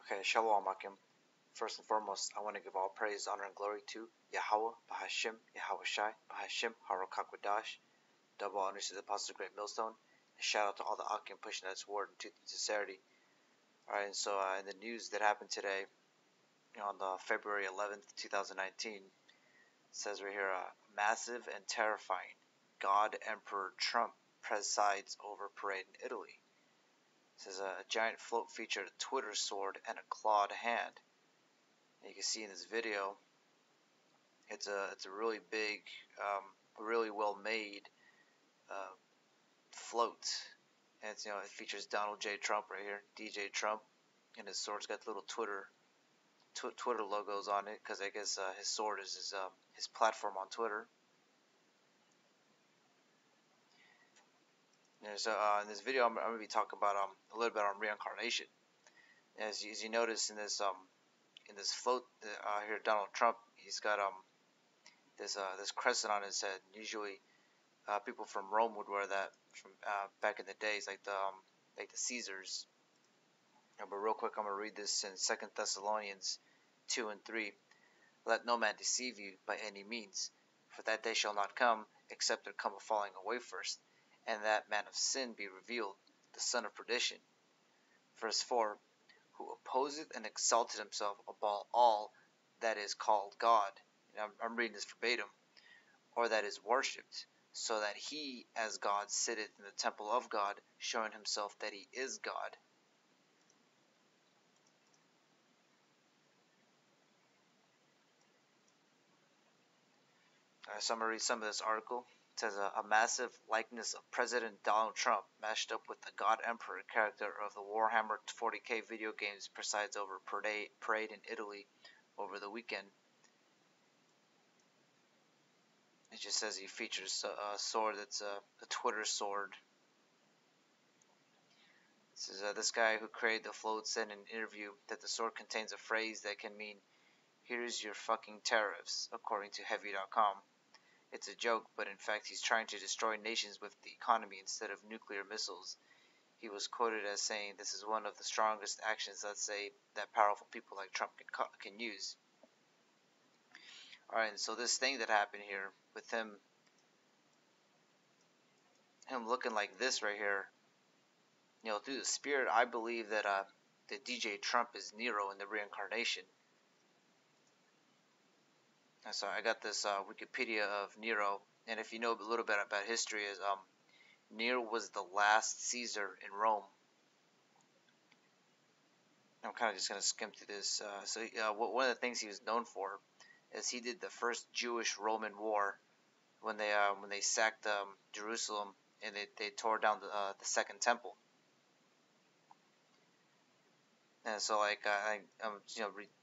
Okay, Shalom Akim. First and foremost, I want to give all praise, honor, and glory to Yahweh, Bahashim, Yahweh Shai, Bahashim, Harokakwadash, double honors to the Apostle of the Great Millstone, and shout out to all the Akim pushing that word in truth and sincerity. Alright, and so in the news that happened today, on the February 11th, 2019, it says right here, massive and terrifying, God Emperor Trump presides over parade in Italy. It says a giant float featured a Twitter sword and a clawed hand. And you can see in this video, it's a really big, really well made float, and it's, it features Donald J. Trump right here, DJ Trump, and his sword's got the little Twitter logos on it, because I guess his sword is his platform on Twitter. And so in this video, I'm going to be talking about a little bit on reincarnation. As you notice in this float here, Donald Trump, he's got this crescent on his head. Usually, people from Rome would wear that from back in the days, like the Caesars. But real quick, I'm gonna read this in 2 Thessalonians 2:3. Let no man deceive you by any means, for that day shall not come, except there come a falling away first, and that man of sin be revealed, the son of perdition. Verse 4. Who opposeth and exalted himself above all that is called God. I'm reading this verbatim. Or that is worshipped, so that he as God sitteth in the temple of God, showing himself that he is God. So I'm going to read some of this article. It says a massive likeness of President Donald Trump mashed up with the God Emperor character of the Warhammer 40k video games presides over parade in Italy over the weekend. It just says he features a sword that's a Twitter sword. This is this guy who created the float said in an interview that the sword contains a phrase that can mean, here's your fucking tariffs, according to Heavy.com. It's a joke, but in fact he's trying to destroy nations with the economy instead of nuclear missiles. He was quoted as saying, this is one of the strongest actions, let's say, that powerful people like Trump can use. Alright, and so this thing that happened here with him looking like this right here, through the spirit, I believe that DJ Trump is Nero in the reincarnation. And so I got this Wikipedia of Nero, and if you know a little bit about history, is Nero was the last Caesar in Rome. I'm kind of just going to skim through this. One of the things he was known for is he did the first Jewish-Roman war when they sacked Jerusalem, and they tore down the Second Temple. And so, I'm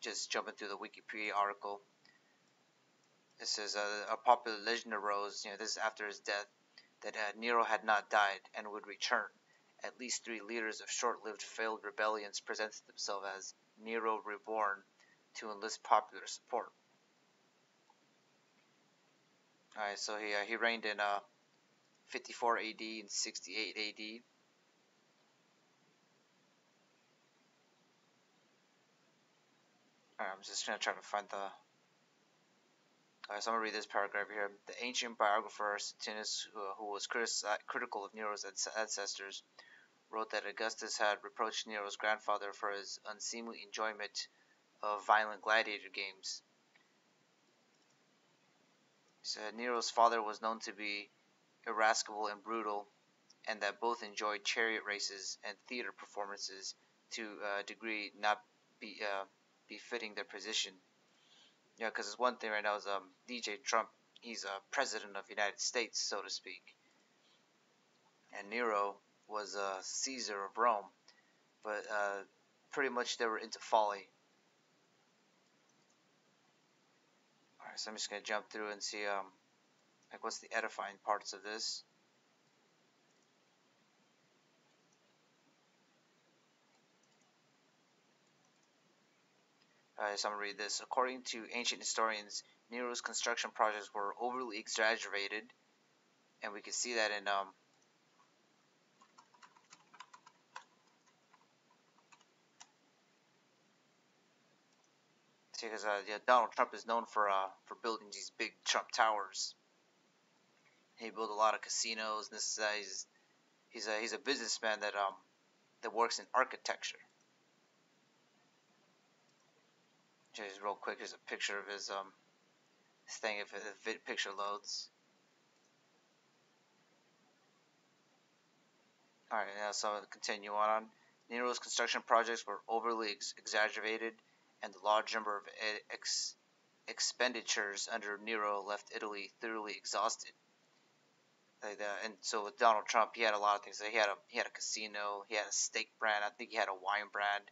just jumping through the Wikipedia article. It says a popular legend arose, this is after his death, that Nero had not died and would return. At least 3 leaders of short-lived failed rebellions presented themselves as Nero reborn to enlist popular support. Alright, so he reigned in 54 AD and 68 AD. Alright, I'm just going to try to find the... Alright, so I'm going to read this paragraph here. The ancient biographer Suetonius, who was critical of Nero's ancestors, wrote that Augustus had reproached Nero's grandfather for his unseemly enjoyment of violent gladiator games. He said Nero's father was known to be irascible and brutal, and that both enjoyed chariot races and theater performances to a degree not befitting their position. Because it's one thing right now is DJ Trump, he's a president of the United States, so to speak. And Nero was Caesar of Rome, but pretty much they were into folly. Alright, so I'm just going to jump through and see what's the edifying parts of this. So I'm going to read this. According to ancient historians, Nero's construction projects were overly exaggerated, and we can see that in Because yeah, Donald Trump is known for building these big Trump towers. He built a lot of casinos. And this he's a businessman that works in architecture. Just real quick, here's a picture of his thing if the picture loads. All right, now so I'll continue on. Nero's construction projects were overly exaggerated, and the large number of expenditures under Nero left Italy thoroughly exhausted. Like that. And so with Donald Trump, he had a lot of things. He had a casino, he had a steak brand, I think he had a wine brand.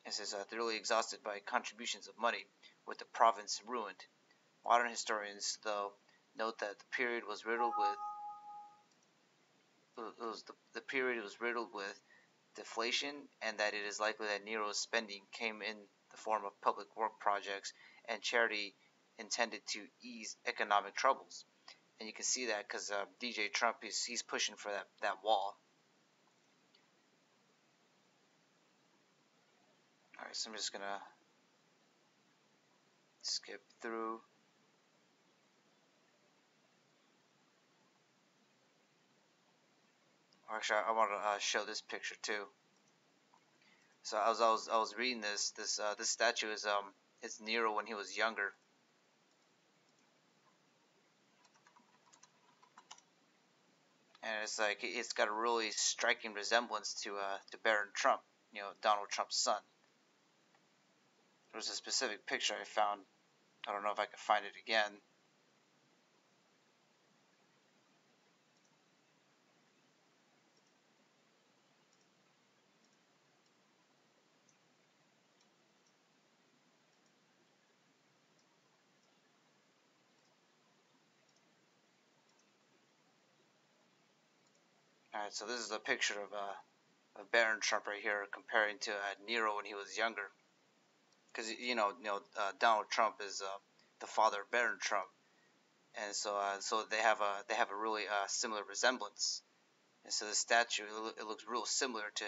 It says thoroughly exhausted by contributions of money, with the province ruined. Modern historians, though, note that the period was riddled with deflation, and that it is likely that Nero's spending came in the form of public work projects and charity intended to ease economic troubles. And you can see that because DJ Trump he's pushing for that wall. All right, so I'm just gonna skip through. Actually, I want to show this picture too. So I was reading this statue is it's Nero when he was younger. And it's like it's got a really striking resemblance to Barron Trump, Donald Trump's son. There was a specific picture I found. I don't know if I can find it again. All right, so this is a picture of Barron Trump right here, comparing to Nero when he was younger. Because Donald Trump is the father of Barron Trump, and so they have a really similar resemblance. And so the statue it looks real similar to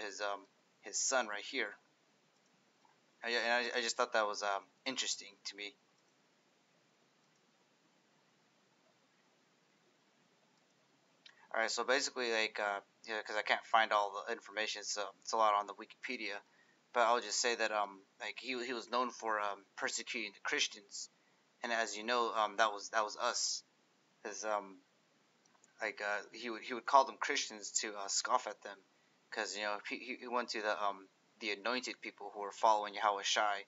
his son right here. And I just thought that was interesting to me. All right, so basically, like, because I can't find all the information, so it's a lot on the Wikipedia. But I'll just say that like he was known for persecuting the Christians, and as you know, that was us, because like he would call them Christians to scoff at them, because he went to the anointed people who were following Yahweh Shai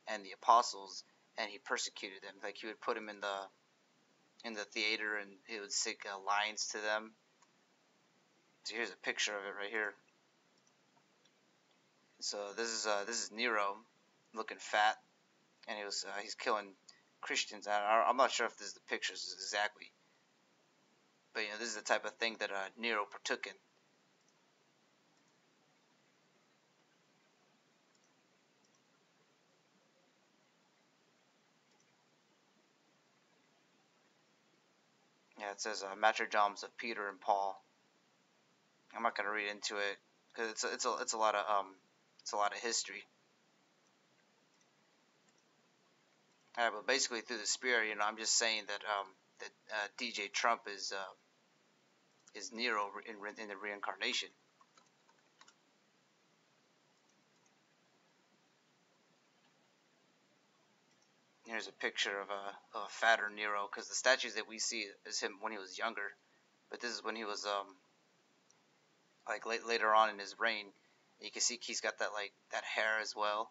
and the apostles, and he persecuted them. Like he would put them in the theater, and he would sing lines to them. So here's a picture of it right here. So this is Nero, looking fat, and he's killing Christians. I'm not sure if this is the pictures exactly, but this is the type of thing that Nero partook in. Yeah, it says martyrdoms of Peter and Paul. I'm not gonna read into it because it's a lot of history. Yeah, but basically through the spirit, I'm just saying that DJ Trump is Nero in the reincarnation. Here's a picture of a fatter Nero, because the statues that we see is him when he was younger, but this is when he was like later on in his reign. You can see he's got that hair as well.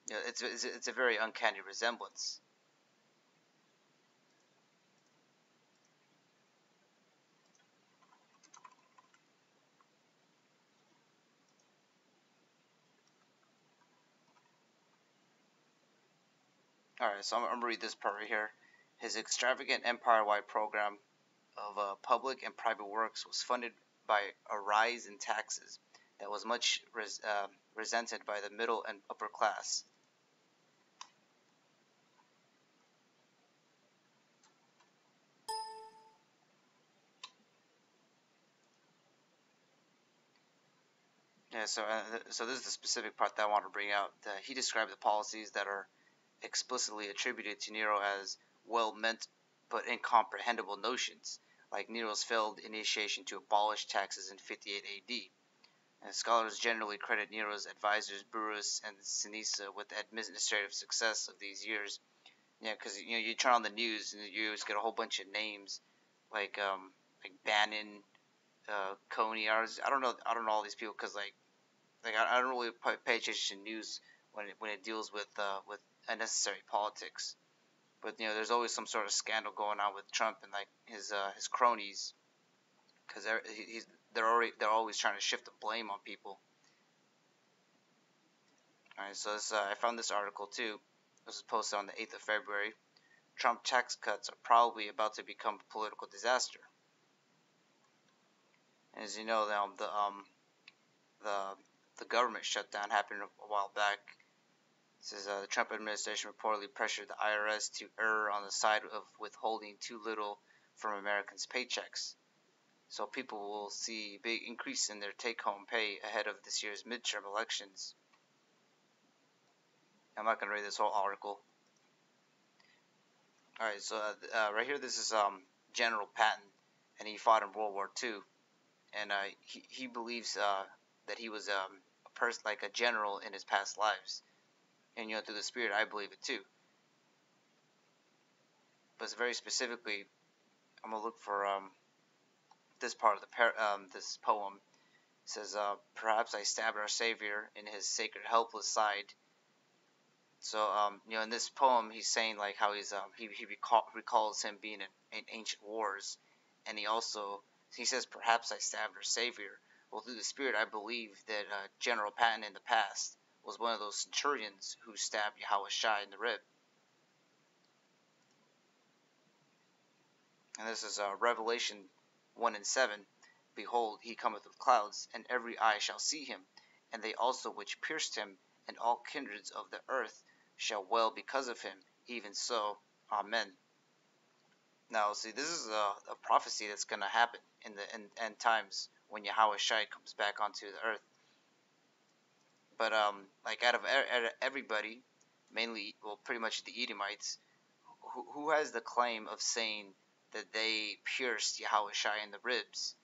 It's a very uncanny resemblance. All right, so I'm gonna read this part right here. His extravagant empire-wide program of public and private works was funded by a rise in taxes that was much resented by the middle and upper class. Yeah, so this is the specific part that I want to bring out. He described the policies that are explicitly attributed to Nero as well-meant but incomprehensible notions, like Nero's failed initiation to abolish taxes in 58 AD. And scholars generally credit Nero's advisors Burrus and Sinisa with the administrative success of these years. Yeah, because you turn on the news and you just get a whole bunch of names like Bannon, Coney. I don't know all these people because I don't really pay attention to news when it deals with unnecessary politics. But there's always some sort of scandal going on with Trump and like his cronies, because they're always trying to shift the blame on people. All right, so I found this article too. This was posted on the 8th of February. Trump tax cuts are probably about to become a political disaster. And as you know, the the government shutdown happened a while back. It says the Trump administration reportedly pressured the IRS to err on the side of withholding too little from Americans' paychecks. So people will see a big increase in their take-home pay ahead of this year's midterm elections. I'm not going to read this whole article. All right, so right here, this is General Patton, and he fought in World War II, and he believes that he was a person like a general in his past lives, and through the spirit, I believe it too. But very specifically, I'm gonna look for this part of this poem. It says, "Perhaps I stabbed our Savior in his sacred, helpless side." So, in this poem, he's saying like how he recalls him being in ancient wars, and he says, "Perhaps I stabbed our Savior." Well, through the Spirit, I believe that General Patton in the past was one of those centurions who stabbed Yahushua in the rib. And this is Revelation 1:7. Behold, he cometh with clouds, and every eye shall see him, and they also which pierced him, and all kindreds of the earth shall wail because of him. Even so, Amen. Now, see, this is a prophecy that's going to happen in the end times when Yahweh Shai comes back onto the earth. But like out of everybody, mainly, well, pretty much the Edomites, who has the claim of saying that they pierced Yahweh Shai in the ribs?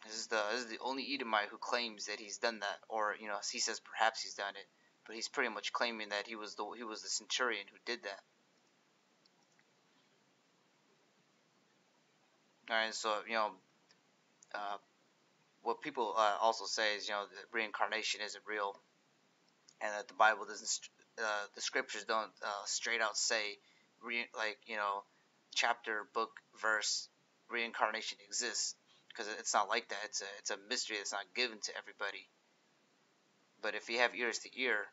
This is the only Edomite who claims that he's done that, or he says perhaps he's done it, but he's pretty much claiming that he was the centurion who did that. All right, so what people also say is that reincarnation isn't real, and that the Bible doesn't, the scriptures don't straight out say, chapter, book, verse, reincarnation exists, because it's not like that. It's a mystery that's not given to everybody. But if you have ears to hear,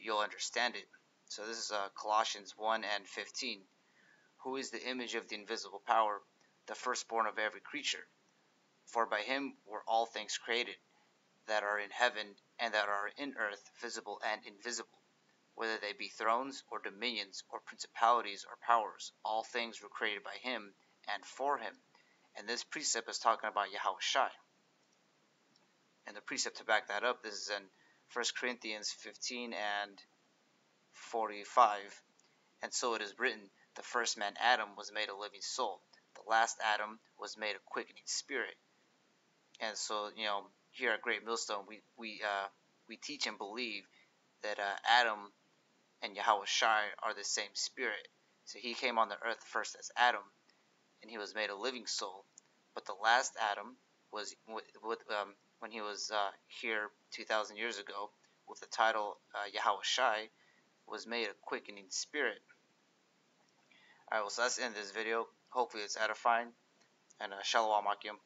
you'll understand it. So this is Colossians 1:15. Who is the image of the invisible power, the firstborn of every creature? For by him were all things created, that are in heaven and that are in earth, visible and invisible. Whether they be thrones or dominions or principalities or powers, all things were created by him and for him. And this precept is talking about Yahweh Shai. And the precept to back that up, this is in 1 Corinthians 15:45. And so it is written, the first man Adam was made a living soul. The last Adam was made a quickening spirit. And so, here at Great Millstone, we teach and believe that Adam and Yahweh Shai are the same spirit. So he came on the earth first as Adam, and he was made a living soul. But the last Adam was when he was here 2,000 years ago with the title Yahweh Shai, was made a quickening spirit. Alright, well, so that's the end of this video. Hopefully it's edifying. And Shalom Akim.